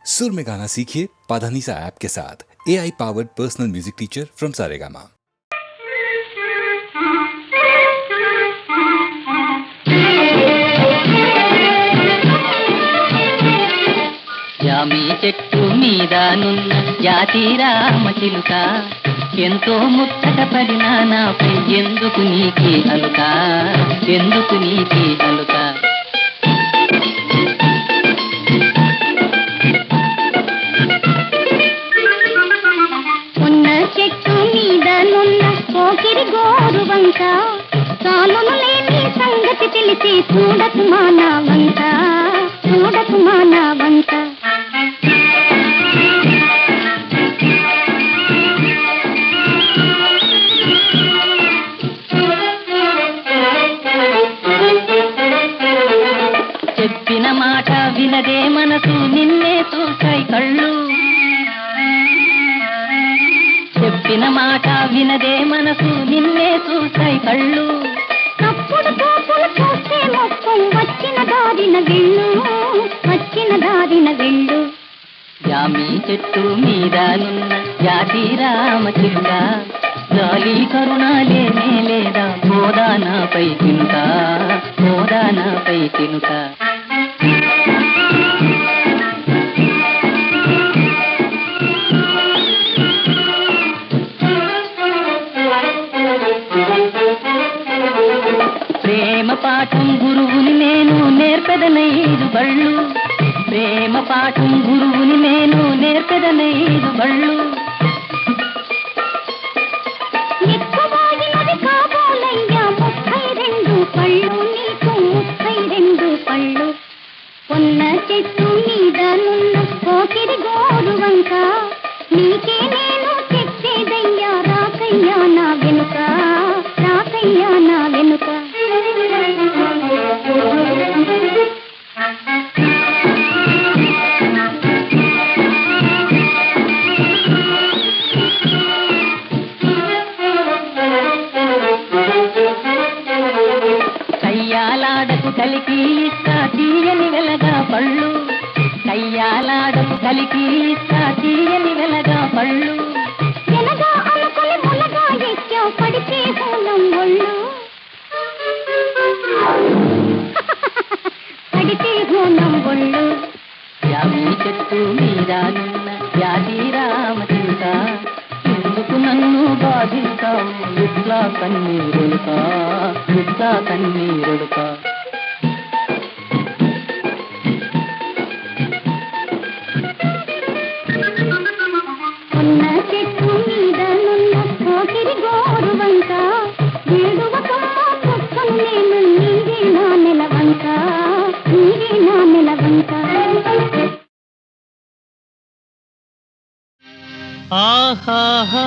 सुर में गाना सीखिए पाधानीसा ऐप के साथ। AI powered personal music teacher from Saregama. జామి చెట్టు మీద నున్న జాతి రామచిలుక ఎంతో ముచ్చట పడినా నాపై ఎందుకు నీకి అలుక ఉన్న చెట్టు మీద నున్న కోకిరి గోరు వంక కాలును లేని సంగతి తెలిసి చూడకు మానా వంక చెప్పిన మాట వినదే మనసు నిన్నే చూసాయి కళ్ళు చెప్పిన మాట వినదే మనసు నిన్నే చూసాయి కళ్ళు తప్పుడు తోపులు చూస్తే మొత్తం వచ్చిన దారిన వెళ్ళు జామి చెట్టు మీద నున్న జాతి రామచిలుక గాలి కరుణాలేనే లేదా పోదానాపై తినుక ప్రేమ పాఠం గురువుని నేను నేర్పెదనైదు బళ్ళు ఎక్కువైనది కాబోలయ్యా 32 పళ్ళు నీకు 32 పళ్ళు కొన్న చెట్టు మీద నున్న కోకిరి గోరు వంక నీకే నేను తెచ్చేదయ్యా రాకయ్యా నా వెనుక కయ్యాలాడకు కలికి ఇస్తా తీయని వెలగా పళ్ళు ఎనగా అనుకుని మునగా ఎక్కావు పడితే హూలం ఒళ్ళు జామి చెట్టు మీద నున్న జాతి రామచిలుక ఎందుకు నన్ను బాధిస్తావు ఇట్లా కన్నీరుడుక ఉన్న చెట్టు మీద నున్న కోకిరి గోరు వంక వేడువకమ్మ పక్కను నేను నీవే నా నెలవంక ఆహాహా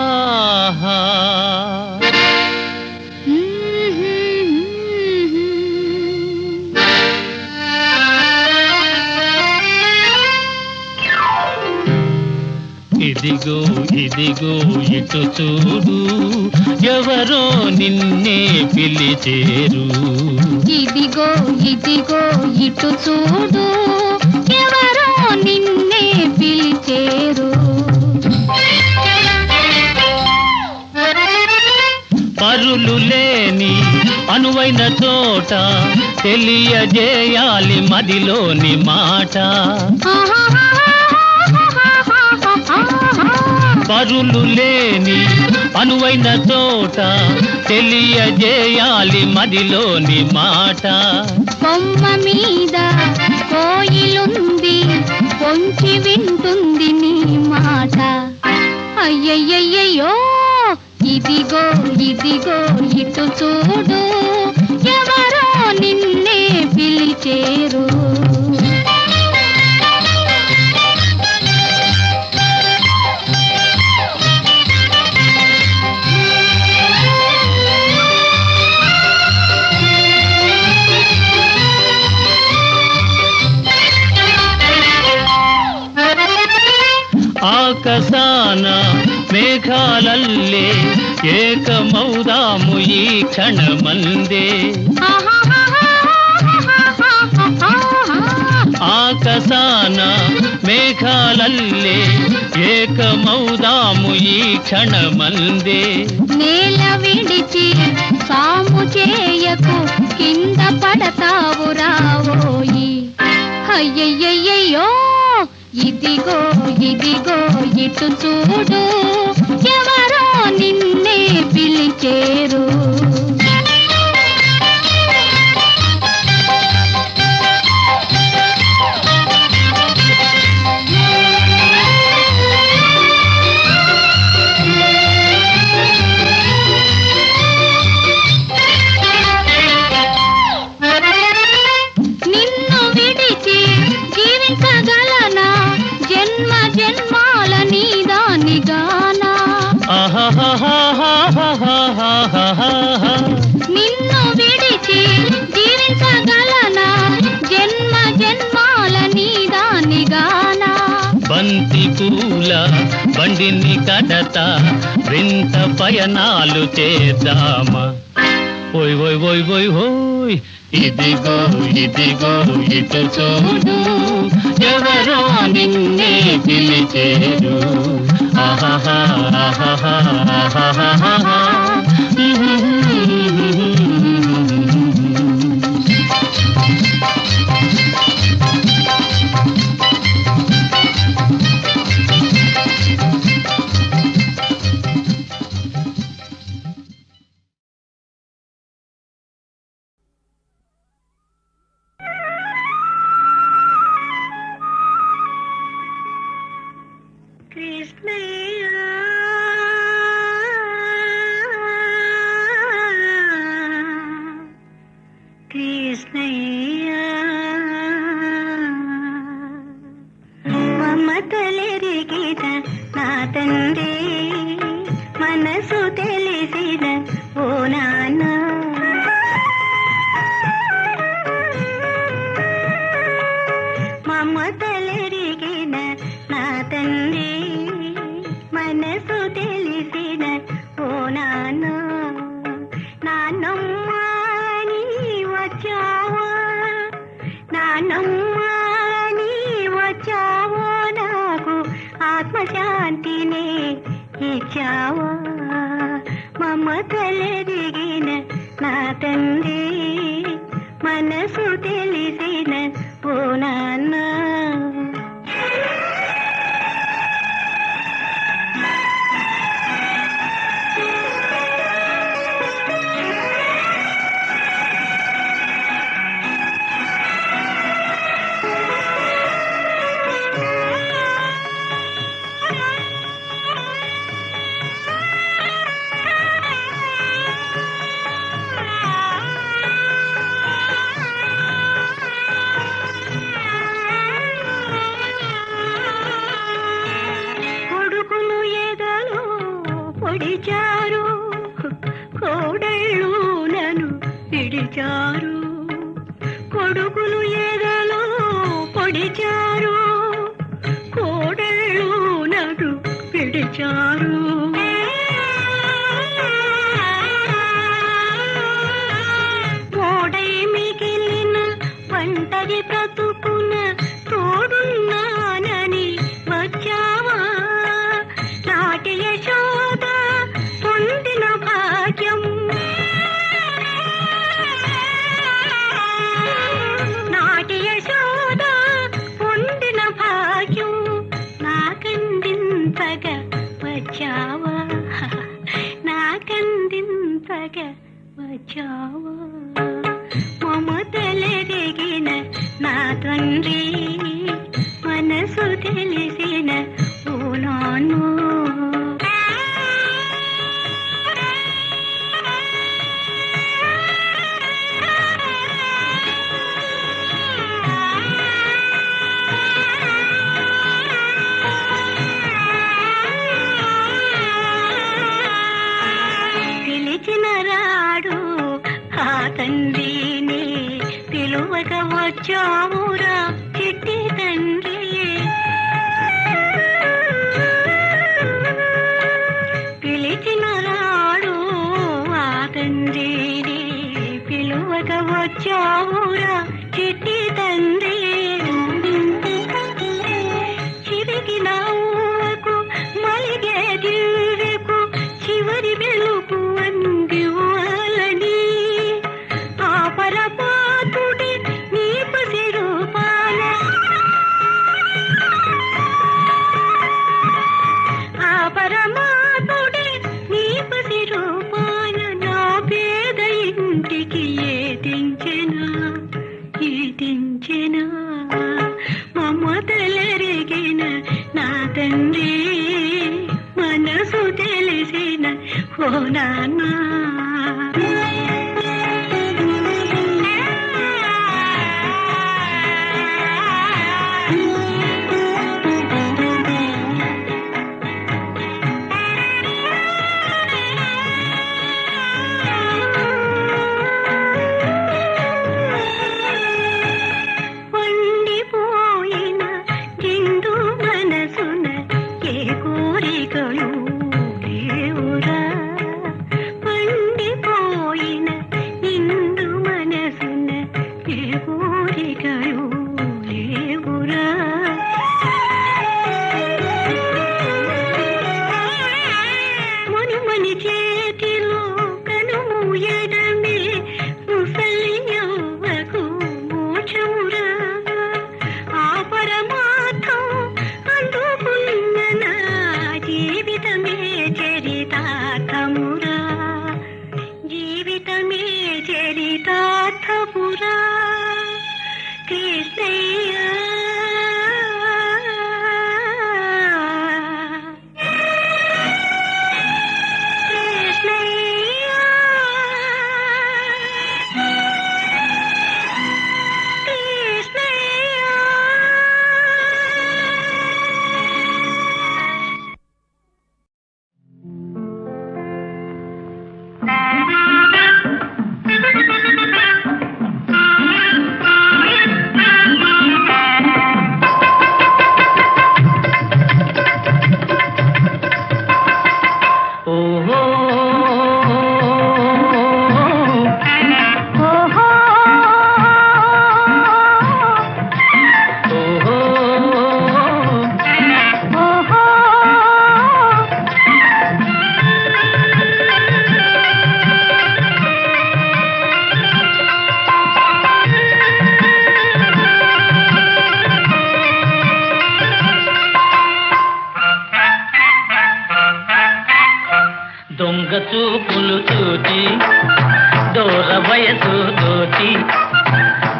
ఇదిగో ఇటు చూడు ఎవరో నిన్నే పిలిచేరు ఇదిగో ఇటు చూడు ఎవరో నిన్నే పిలిచేరు పరులు లేని అనువైన చోట తెలియజేయాలి మదిలోని మాట పరులు లేని అనువైన చోట తెలియజేయాలి మదిలోని మాట కొమ్మ మీద కోయిలుంది పొంచి వింటుంది నీ మాట అయ్యయ్యయ్యో ఇదిగో ఇటు చూడు ఎవరో నిన్నే పిలిచేరు ఆకాశాన మేఘాలల్లే ఏకమౌదాము ఈ క్షణమందే ఆకాశాన మేఘాల మేఘాలల్లే ఏకమౌదాము ఈ క్షణమందే. నేల విడిచి సాము చేయకు, కింద పడతావు రావోయి. అయ్యయ్యయ్యో ఇదిగో ఇదిగో ఇటు చూడు, ఎవరో నిన్నే పిలిచేరు. నిన్ను విడిచి జీవించగలనా, జన్మ జన్మాల నీదానిగానా. నిన్ను విడిచి జీవించగలనా, జన్మ జన్మాల నీదానిగానా. బంతి పూల బండిని కడతా, వింత పయనాలు చేద్దామా. ఓయ్ ఓయ్ ఓయ్ ఓయ్ ఓయ్ ఇదిగో ఇదిగో ఇటు చూడు, ఎవరో నిన్నే పిలిచేరు. ఆహాహా ఆహాహా ఆహాహా. మమతలెరిగిన నా తండ్రి, మనసు తెలిసిన ఓ నాన్న. మమతలెరిగిన నా తండ్రి, మనసు తెలిసిన ఓ నాన్న. నాన్నమ్మా నీ వచ్చావా, నాన్నమ్మా నీ వచ్చావో, నాకు ఆత్మశాంతిని ఇచ్చావా. మమతలెరిగిన నా తండ్రి, మనసు తెలిసిన ఓ నాన్న. పొడిచారు కోడళ్ళు నన్ను పిడిచారు, కొడుకులు ఎదలో పొడిచారు, కోడళ్ళు నన్ను పిడిచారు. కోడై మిగిలిన వంటది బ్రతుకున తోడున్నానని వచ్చావా. నాటి యశోద పొందిన భాగ్యం, నాటి యశోద పొందిన భాగ్యం నాకందించగా వచ్చావా, నాకందించగా వచ్చావా. మమతలెరిగిన నా తండ్రి, మనసు తెలిసిన ఓ నాన్న. పిలిచిన రాడు ఆ తండ్రిని, పిలువక వచ్చావురా చిట్టి తండ్రి. పిలిచిన రాడు ఆ తండ్రిని, పిలువక వచ్చావురా చిట్టి తండ్రి. చిరిగి తండ్రి మనసు తెలిసిన ఓ నాన్న చూపులు చూచి దూర వయసు దోచి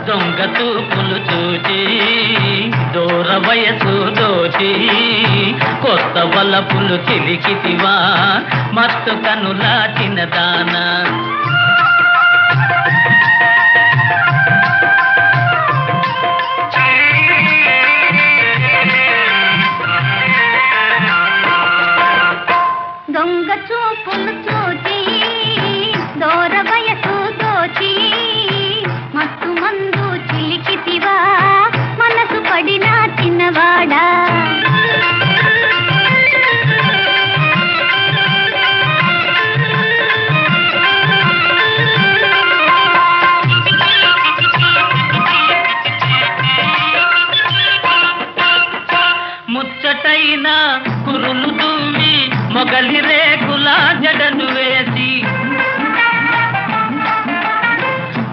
దొంగ చూపులు చూచి దూర వయసు దోచి కొత్త వలపులు చిలికితివా మత్తు కనులా చిన్నదానా దొంగ చూపులు చూచి దూర వయసు దోచి మత్తు మందు చిలికితివా మనసు పడిన చిన్నవాడా ముచ్చటైన కురులు దువ్వి మొగలి రేకుల జడలు వేసి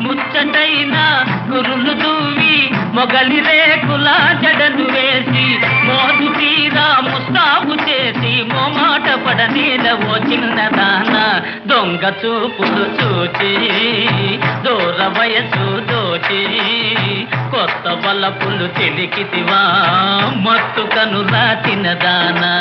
ముచ్చటైన కురులు దువ్వి మొగలి రేకుల జడలు వేసి మోదు తీరా ముస్తాబు చేసి మోమాట పడనేల ఓ చిన్నదాన దొంగ చూపులు చూచి దూర వయసు దోచి కొత్త వలపులు చిలికితివా మత్తు కనులా చిన్నదానా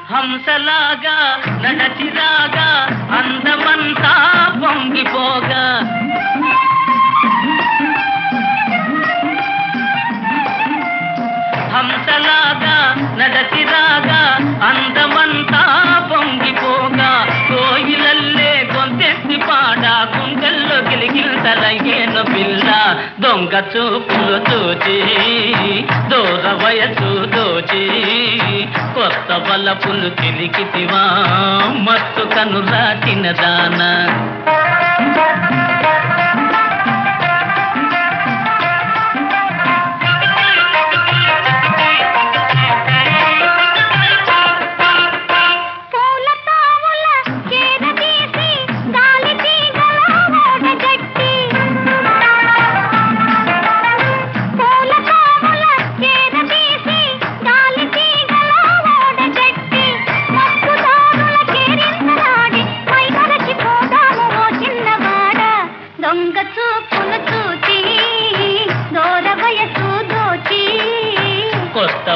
హంసలాగా నడచిరాగా అందమంతా పొంగిపోగా హంసలాగా నడచిరాగా అందమంతా పొంగి దొంగ చూపులు చూచి దూర వయసు దోచి కొత్త బలపులు చిలికితివా మత్తు కనులా తినదాన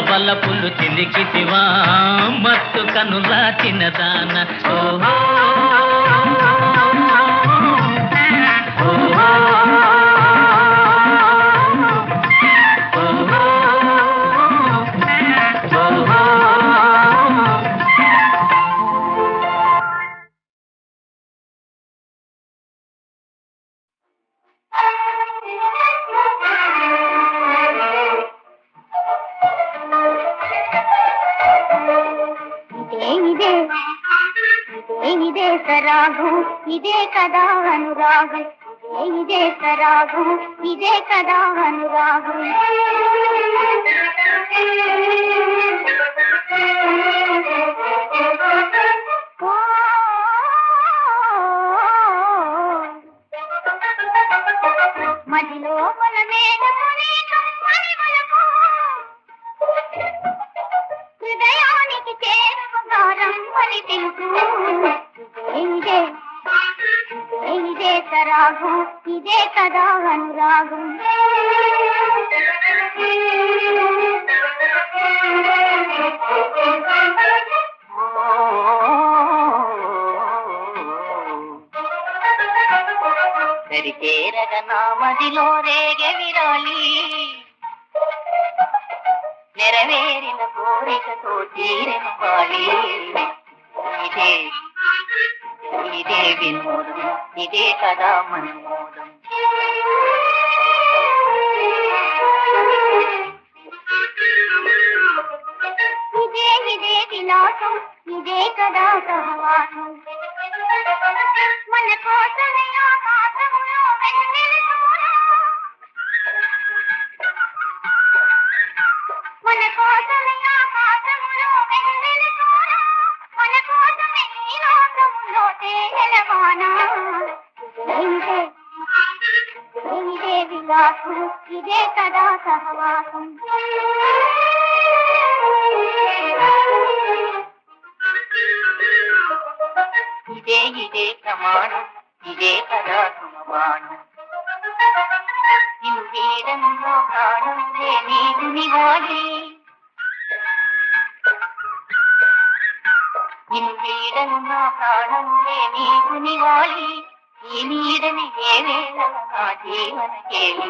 బలపులు చిలికితివా మత్తు కనులా చిన్నదాన ఓహో సరాగం ఇదే కదా అనురాగం ఇదే సరాగం ఇదే కదా అనురాగం మదిలో మన మేలుకొని కమ్మని మనకు హృదయానికి చేరుగారం అని తెలుసు ఇదే సరాగం ఇదే కదా అనురాగం సరిచేరగ నా మదిలో రేగే విరాలి నెరవేరిన కోరికతో తీరెన పాలి ఇదే వినోదం ఇదే కదా మనోదం ఇదే విలాసం ఇదే కదా సహవాసం మన కోసమే ఆకాశములో వెన్నెల చూడా మన కోసమే ఆకాశములో వెన్నెల చూడా మన కోసమే ఈ లోకములో తేలవానా ఇదే విలాసం ఇదే కదా సహవాసం ఇదే ప్రమాణం ఇదే కదా సుమబాణం నిన్ను వీడనులో ప్రాణం నీకు నివాలి నిన్ను వీడనులో ప్రాణం నీకు నివాలి ఈ నీడని ఏ వేళ నా జీవన కేలి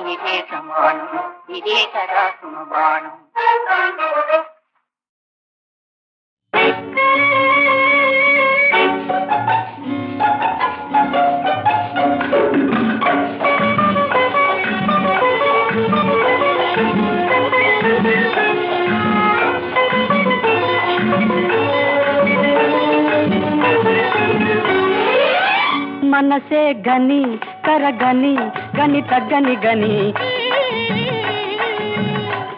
ఇదే ప్రమాణం ఇదే కదా సుమబాణం మనసే గని కరగని గని తగ్గని గని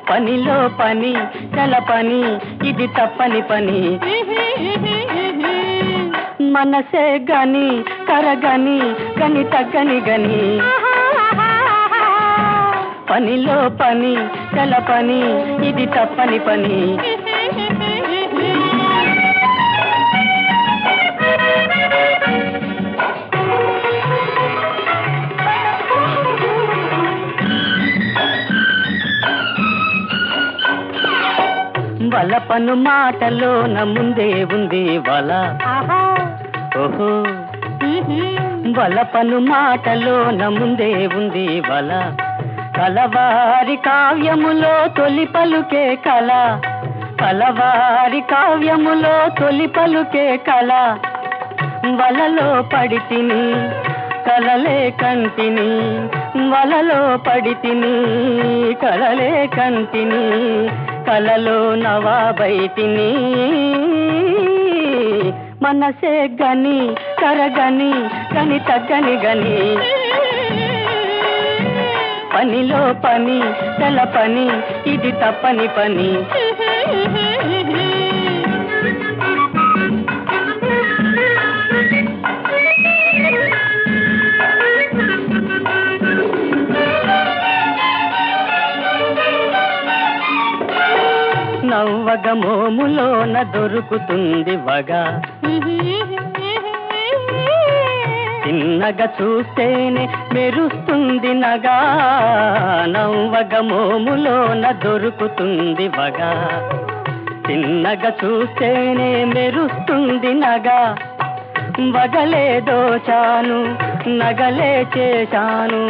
పనిలో పని చల పని ఇది తప్పని పని మనసే గని కరగని గని తగ్గని గని పనిలో పని చల పని ఇది తప్పని పని వలపను మాటలోన ముందే ఉంది వల ఓహో వలపను మాటలోన ముందే ఉంది వల కలవారి కావ్యములో తొలి పలుకే కళ కలవారి కావ్యములో తొలి పలుకే కళ వలలో పడితిని కలలే కంటిని వలలో పడితిని కలలే కంటిని కలలో నవాబైతిని మనసే గని కరగని గని తగ్గని గని పనిలో పని తెల పని ఇది తప్పని పని నవ్వగ మోములోన దొరుకుతుంది వగా చిన్నగా చూస్తేనే మెరుస్తుంది నగా నవ్వగ మోములోన దొరుకుతుంది వగా చిన్నగా చూస్తేనే మెరుస్తుంది నగా వగలే దోచాను నగలే చేశాను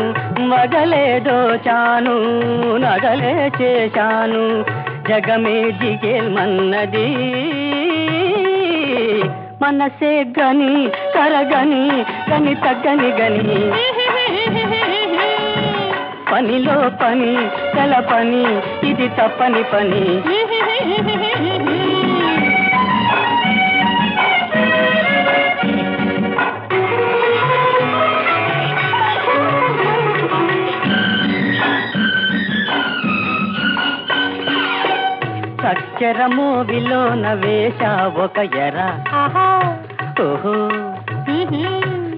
వగలే దోచాను నగలే చేశాను జగమే జిగేల్మన్నది మనసే గని కరగని గని తగ్గని గని పనిలో పని తెల పని ఇది తప్పని పని చక్కెర మోవిలోన వేశా ఒక ఎర ఓహో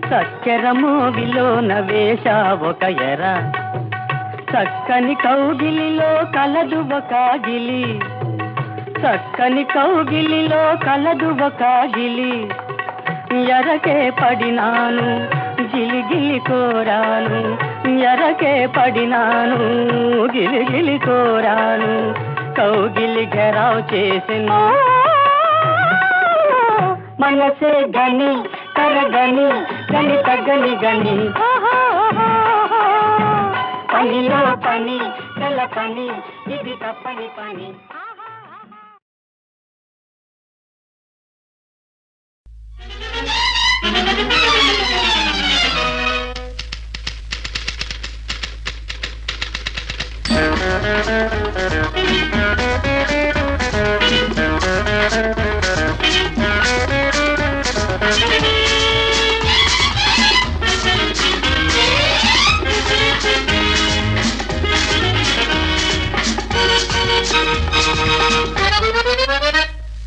చక్కెర మోవిలోన వేశా ఒక ఎర చక్కని కౌగిలిలో కలదు ఒక గిలి చక్కని కౌగిలిలో కలదు ఒక గిలి ఎరకే పడినాను గిలిగిలి కోరాను ఎరకే పడినాను గిలిగిలి కోరాను కౌగిలి గెరావ్ చేసిన మనసే గని కరగని గని తగ్గని గని పనిలో పని తెల పని ఇది తప్పని పని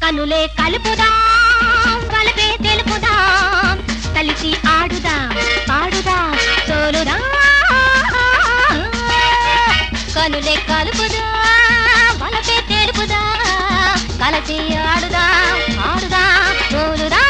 కనులే కలుపుదాం కలపే తెలుపుదాం కలిసి ఆడుదాం పాడుదాం తోలుదాం కనులే కలుపుదాం కలపే తెలుపుదాం కలిసి ఆడుదాం ఆడుదాం తోలుదాం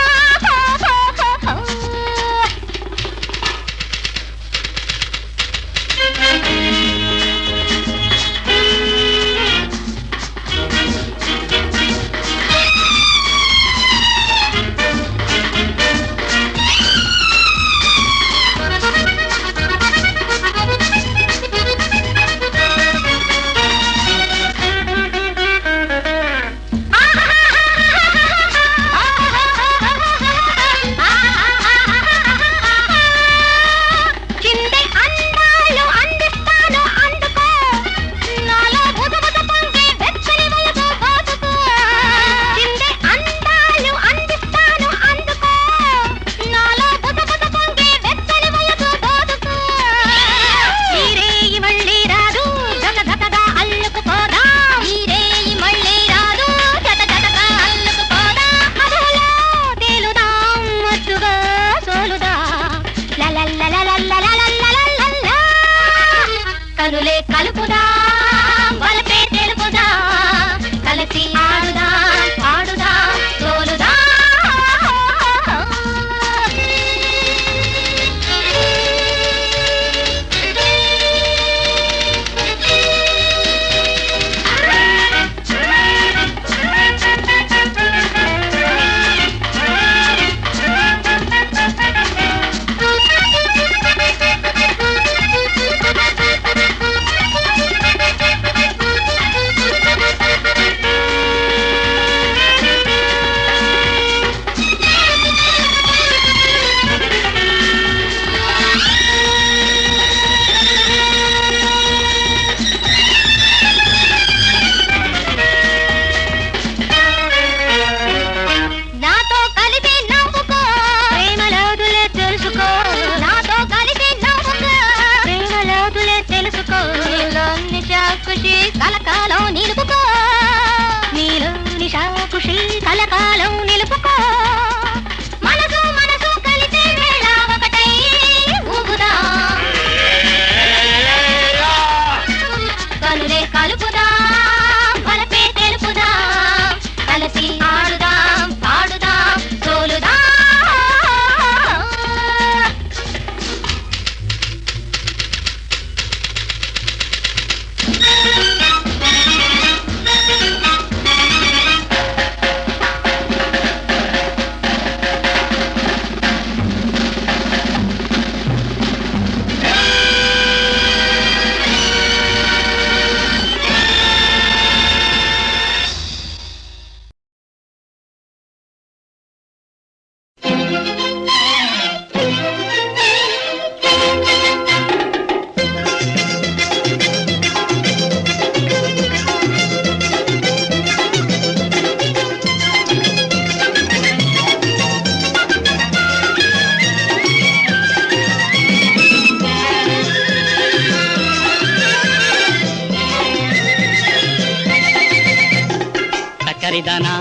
చక్కరిదానా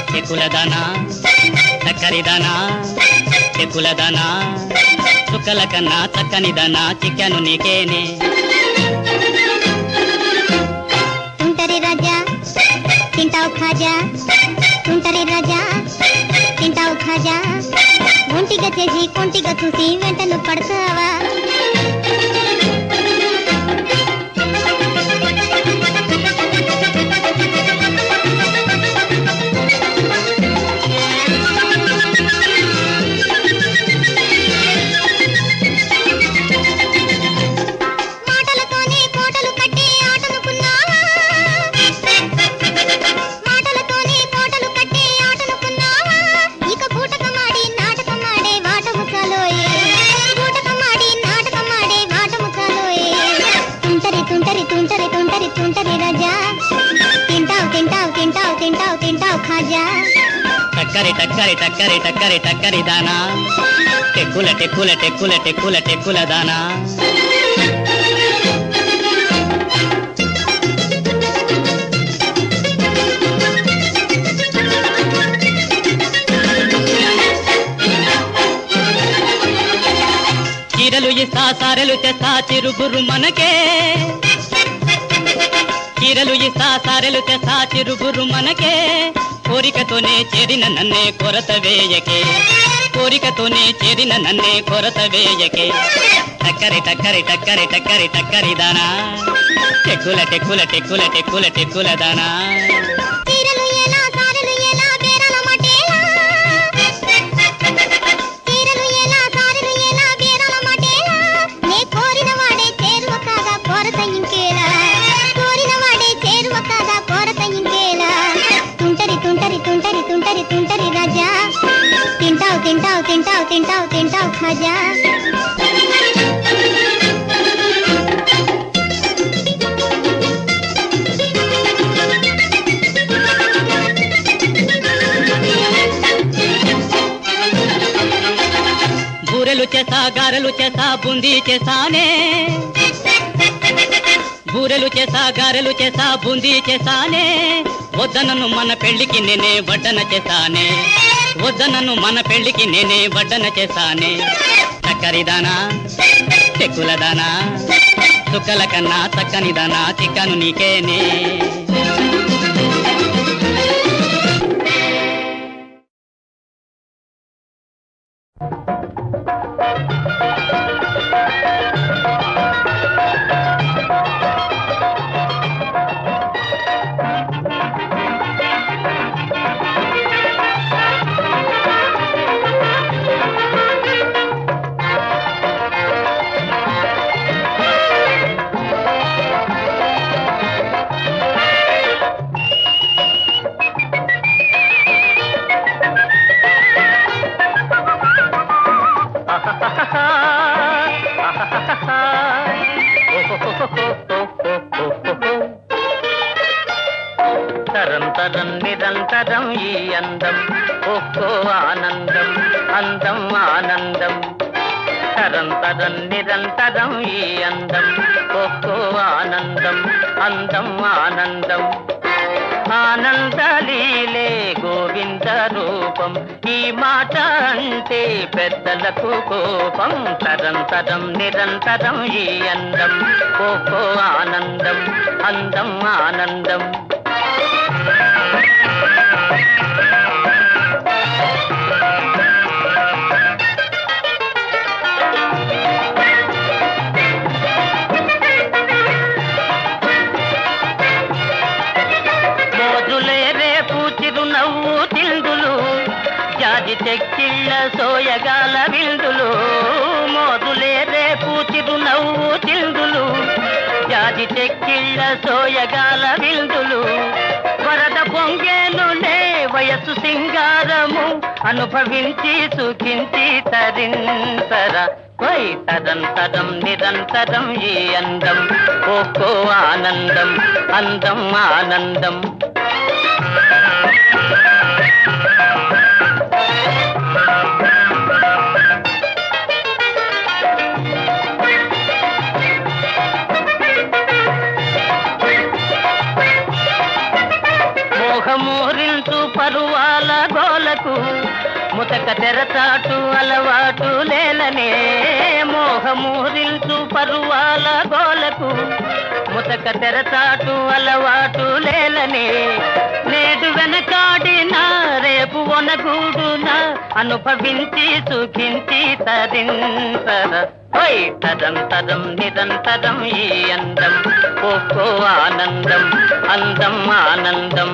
చెక్కులదానా చక్కరిదానా చెక్కులదానా చుక్కల కన్నా చక్కనిదానా చిక్కాను నీకేనే తుంటరి రాజా తింటావు ఖాజా తుంటరి రాజా తింటావు ఖాజా ఒంటిగా చేసి కొంటిగా చూసి వెంటను పడతావా టక్కరి టక్కరి టక్కరి టక్కరి టక్కరి దానా టెక్కుల టెక్కుల టెక్కుల టెక్కుల టెక్కుల దానా చీరలు ఇస్తా సారెలు తెస్తా చిరుగురు మనకే చీరలు ఇస్తా సారెలు తెస్తా చిరుగురు మనకే కోరికతోనే చేరిన నన్నే కొరత వేయకే కోరికతోనే చేరిన నన్నే కొరత వేయకే టక్కరి టక్కరి టక్కరి టక్కరి టక్కరి దానా టెక్కుల టెక్కుల టెక్కుల టెక్కుల టెక్కుల దానా తుంటరి రాజా తింటావు తింటావు తింటావు తింటావు తింటావు ఖాజా బూరెలు చేసా గారెలు చేసా బూందీ చేసానే బూరెలు చేసా గారెలు చేసా బూందీ చేసానే వద్దనను మన పెళ్లికి నేనే వడ్డన చేశానే వద్దనను మన పెళ్లికి నేనే వడ్డన చేశానే చక్కరిదానా చెక్కులదానా చుక్కల కన్నా చక్కనిదానా చిక్కను నీకేనే తరం నిరంతరం ఈ అందం ఒక్కో ఆనందం అందం ఆనందం తరం నిరంతరం ఈ అందం ఒక్కో ఆనందం అందం ఆనందం ఆనందలీలే గోవింద రూపం ఈ మాట అంటే పెద్దలకు కోపం తరం నిరంతరం ఈ అందం ఒక్కో ఆనందం అందం ఆనందం చిరునవ్వు తిందులు జాజి చెక్కిళ్ళ సోయగాల విందులు మోదులే రేపు చిరునవ్వు తిందులు జాజి చెక్కిళ్ళ సోయగాల విందులు వరద పొంగేనులే వయసు సింగారము అనుభవించి సుఖించి తరింతర తరం నిరంతరం ఈ అందం ఒక్కో ఆనందం అందం ఆనందం మోహమూరించు పరువాల గోలకు ముతక తెరచాటు అలవాటు లేలనే. మోహమూరించు పరువాల గోలకు ముతక తెరచాటు అలవాటు లేలనే. నేడు వెనకాడినా రేపు ఒనగూడునా అనుభవించి సుఖించి తరింతర. తరం తరం నిరంతరం ఈ అందం ఒక్కో ఆనందం అందం ఆనందం.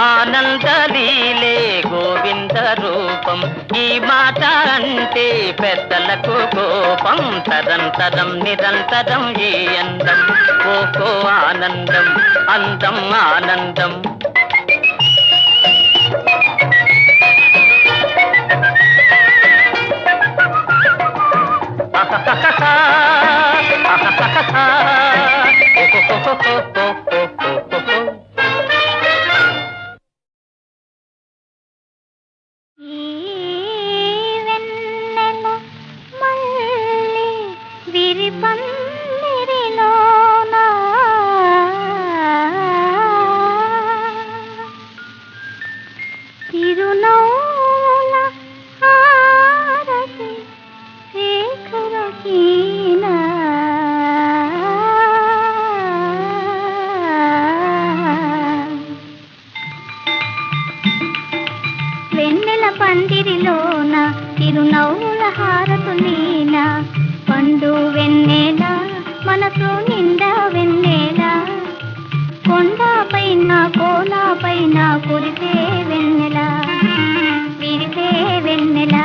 ఆనందలీలే గోవింద రూపం ఈ మాట అంటే పెద్దలకు కోపం. తరం తరం నిరంతరం ఈ అందం ఒక్కో ఆనందం అందం ఆనందం. పందిరిలోన తిరునవ్వుల హారతులీన పండు వెన్నెల మనసు నిండా వెన్నెల. కొండ పైన కోన పైన కురిసే వెన్నెల విరిసే వెన్నెల.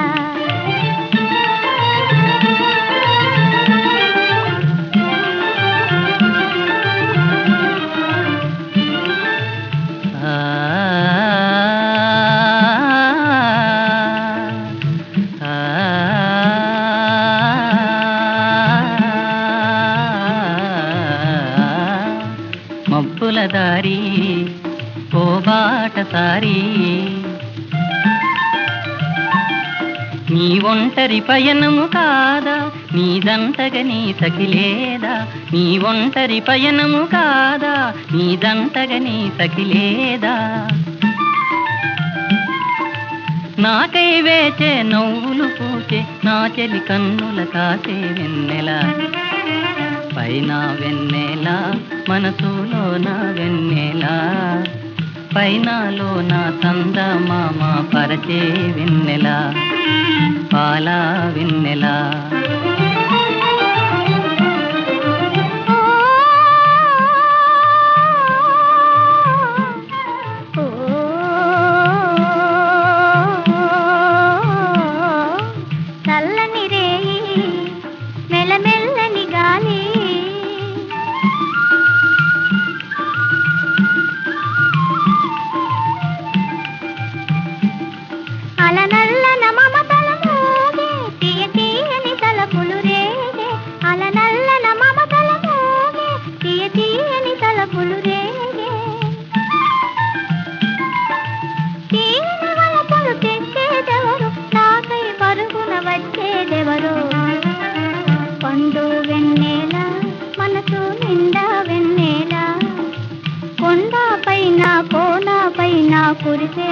మబ్బుల దారి ఓ బాటసారి నీ ఒంటరి పయనము కాదా నీదంతగా నీ సఖిలేదా. నీ ఒంటరి పయనము కాదా నీదంతగా నీ సఖిలేదా. నాకై వేచే నవ్వులు పూచే నా చెలి కన్నుల కాసే వెన్నెల. పైన వెన్నెల మనసులోన వెన్నెల పైనలోన చందమామ పరచే వెన్నెల పాల వెన్నెల. చల్లని రేయి మెల్లమెల్లని గాలి అలనల్లన మమతల మోగే తీయ తీయని తలపులు రేగే. అలనల్లన మమతల మోగే తీయ తీయని తలపులు రేగే. తీయని వలపులు తెచ్చేదెవరు నాకై పరుగున వచ్చేదెవరు. పండు వెన్నెల మనసు నిండా వెన్నెల కొండ పైన కోన పైన కురిసే